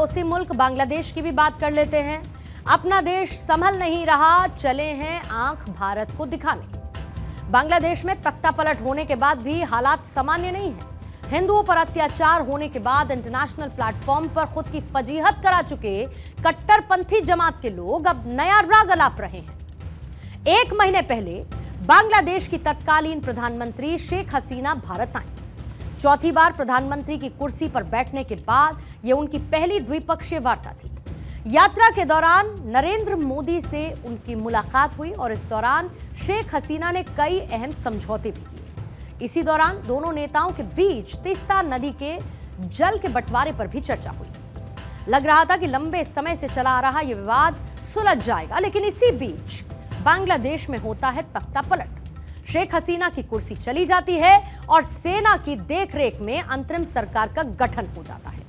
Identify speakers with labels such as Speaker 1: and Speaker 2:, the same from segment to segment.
Speaker 1: पड़ोसी मुल्क बांग्लादेश की भी बात कर लेते हैं। अपना देश संभल नहीं रहा, चले हैं आंख भारत को दिखाने। बांग्लादेश में तख्तापलट होने के बाद भी हालात सामान्य नहीं है। हिंदुओं पर अत्याचार होने के बाद इंटरनेशनल प्लेटफॉर्म पर खुद की फजीहत करा चुके कट्टरपंथी जमात के लोग अब नया राग अलाप रहे हैं। 1 महीने पहले बांग्लादेश की तत्कालीन प्रधानमंत्री शेख हसीना भारत आई। चौथी बार प्रधानमंत्री की कुर्सी पर बैठने के बाद यह उनकी पहली द्विपक्षीय वार्ता थी। यात्रा के दौरान नरेंद्र मोदी से उनकी मुलाकात हुई और इस दौरान शेख हसीना ने कई अहम समझौते भी किए। इसी दौरान दोनों नेताओं के बीच तीस्ता नदी के जल के बंटवारे पर भी चर्चा हुई। लग रहा था कि लंबे समय से चला आ रहा यह विवाद सुलझ जाएगा, लेकिन इसी बीच बांग्लादेश में होता है तख्तापलट। शेख हसीना की कुर्सी चली जाती है और सेना की देखरेख में अंतरिम सरकार का गठन हो जाता है।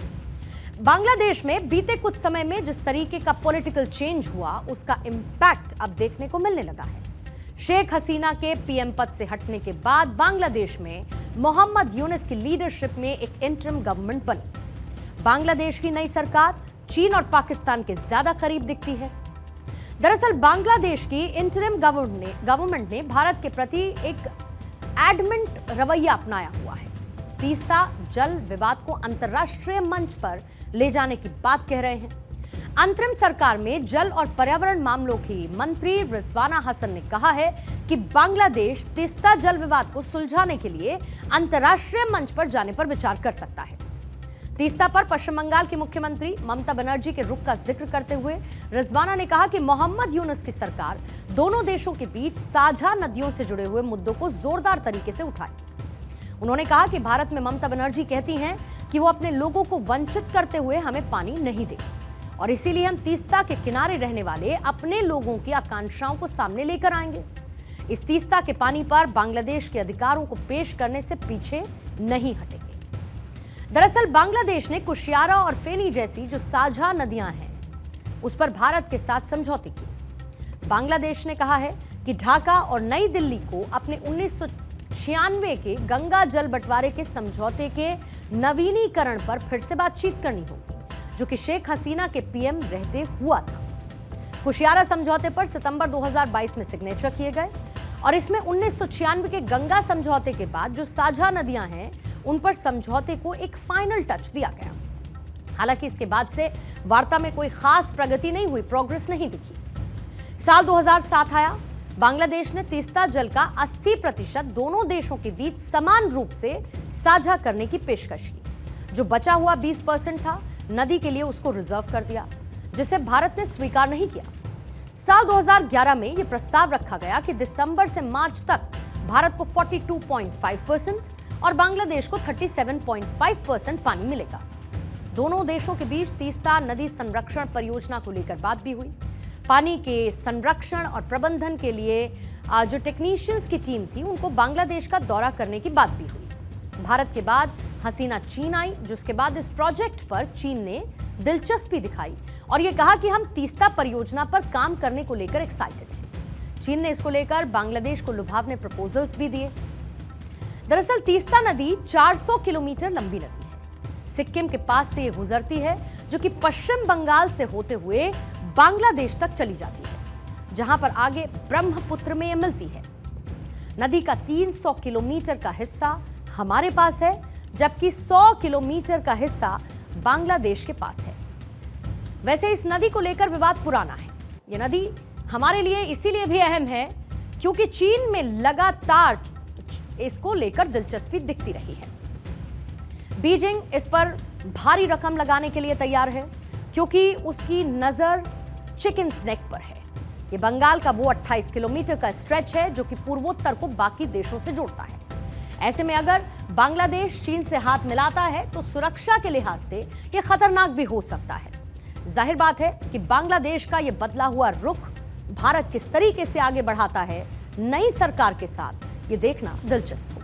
Speaker 1: बांग्लादेश में बीते कुछ समय में जिस तरीके का पॉलिटिकल चेंज हुआ, उसका इंपैक्ट अब देखने को मिलने लगा है। शेख हसीना के पीएम पद से हटने के बाद बांग्लादेश में मोहम्मद यूनुस की लीडरशिप में एक इंटरिम गवर्नमेंट बनी। बांग्लादेश की नई सरकार चीन और पाकिस्तान के ज्यादा करीब दिखती है। दरअसल बांग्लादेश की इंटरिम गवर्नमेंट ने भारत के प्रति एक एडमेंट रवैया अपनाया हुआ है। तीस्ता जल विवाद को अंतर्राष्ट्रीय मंच पर ले जाने की बात कह रहे हैं। अंतरिम सरकार में जल और पर्यावरण मामलों की मंत्री रिजवाना हसन ने कहा है कि बांग्लादेश तीस्ता जल विवाद को सुलझाने के लिए अंतर्राष्ट्रीय मंच पर जाने पर विचार कर सकता है। तीस्ता पर पश्चिम बंगाल की मुख्यमंत्री ममता बनर्जी के रुख का जिक्र करते हुए रिजवाना ने कहा कि मोहम्मद यूनुस की सरकार दोनों देशों के बीच साझा नदियों से जुड़े हुए मुद्दों को जोरदार तरीके से उठाए। उन्होंने कहा कि भारत में ममता बनर्जी कहती हैं कि वो अपने लोगों को वंचित करते हुए हमें पानी नहीं देगी और इसीलिए हम तीस्ता के किनारे रहने वाले अपने लोगों की आकांक्षाओं को सामने लेकर आएंगे। इस तीस्ता के पानी पर बांग्लादेश के अधिकारों को पेश करने से पीछे नहीं हटेंगे। दरअसल बांग्लादेश ने कुशियारा और फेनी जैसी जो साझा नदियां हैं, उस पर भारत के साथ समझौते किए। बांग्लादेश ने कहा है कि ढाका और नई दिल्ली को अपने 1996 के गंगा जल बंटवारे के समझौते के नवीनीकरण पर फिर से बातचीत करनी होगी, जो कि शेख हसीना के पीएम रहते हुआ था। कुशियारा समझौते पर सितंबर 2022 में सिग्नेचर किए गए और इसमें 1996 के गंगा समझौते के बाद जो साझा नदियां हैं, उन पर समझौते को एक फाइनल टच दिया गया। हालांकि इसके बाद से वार्ता में कोई खास प्रगति नहीं हुई, प्रोग्रेस नहीं दिखी। साल 2007 आया, बांग्लादेश ने तीस्ता जल का 80% दोनों देशों के बीच समान रूप से साझा करने की पेशकश की। जो बचा हुआ 20% था, नदी के लिए उसको रिजर्व कर दिया, जिसे भारत ने स्वीकार नहीं किया। साल 2011 में यह प्रस्ताव रखा गया कि दिसंबर से मार्च तक भारत को 42.5% और बांग्लादेश को 37.5% पानी मिलेगा। दोनों देशों के बीच तीस्ता नदी संरक्षण परियोजना को लेकर बात भी हुई। पानी के संरक्षण और प्रबंधन के लिए जो टेक्नीशियंस की टीम थी, उनको बांग्लादेश का दौरा करने की बात भी हुई। भारत के बाद हसीना चीन आई, जिसके बाद इस प्रोजेक्ट पर चीन ने दिलचस्पी दिखाई और यह कहा कि हम तीस्ता परियोजना पर काम करने को लेकर एक्साइटेड हैं। चीन ने इसको लेकर बांग्लादेश को लुभावने प्रपोजल्स भी दिए। दरअसल तीस्ता नदी 400 किलोमीटर लंबी नदी है। सिक्किम के पास से यह गुजरती है, जो कि पश्चिम बंगाल से होते हुए बांग्लादेश तक चली जाती है, जहां पर आगे ब्रह्मपुत्र में यह मिलती है। नदी का 300 किलोमीटर का हिस्सा हमारे पास है, जबकि 100 किलोमीटर का हिस्सा बांग्लादेश के पास है। वैसे इस नदी को लेकर विवाद पुराना है। यह नदी हमारे लिए इसीलिए भी अहम है क्योंकि चीन में लगातार इसको लेकर दिलचस्पी दिखती रही है। बीजिंग इस पर भारी रकम लगाने के लिए तैयार है क्योंकि उसकी नजर चिकन स्नेक पर है। ये बंगाल का वो 28 किलोमीटर का स्ट्रेच है जो कि पूर्वोत्तर को बाकी देशों से जोड़ता है। ऐसे में अगर बांग्लादेश चीन से हाथ मिलाता है तो सुरक्षा के लिहाज से यह खतरनाक भी हो सकता है। जाहिर बात है कि बांग्लादेश का यह बदला हुआ रुख भारत किस तरीके से आगे बढ़ाता है नई सरकार के साथ, ये देखना दिलचस्प है।